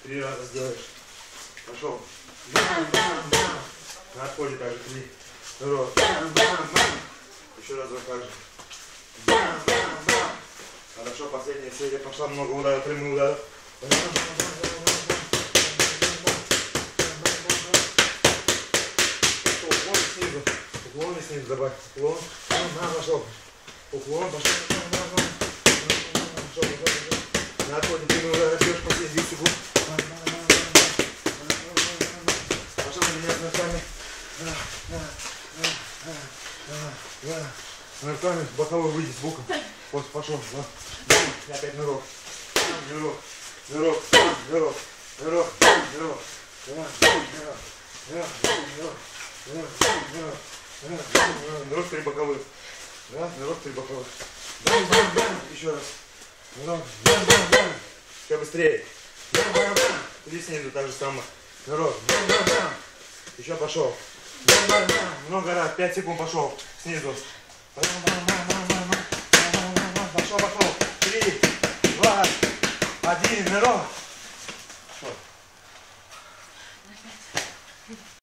Три раза сделаешь. Пошел. На отходе также 3. Здорово. Еще раз вот так же. Хорошо, последняя серия пошла, много ударов, прямых ударов. Уклон снизу. Уклон и снизу добавь. Уклон. Пошел. Уклон, пошел. На отходе прямые удары бьешь последние 10 секунд. Пошел на меня с ногами. Ногами боковой выйди с боком. Вот, пошел. И опять нырок. Нырок. Нырок. Нырок. Нырок. Нырок. Нырок 3 боковых. Да, нырок 3 боковых. Еще раз. Нырок. Еще быстрее. Иди снизу так же самое. Нырок. Еще пошел. Много раз. 5 секунд пошел. Снизу. Пошел, пошел. 3, 2, 1. Нырок.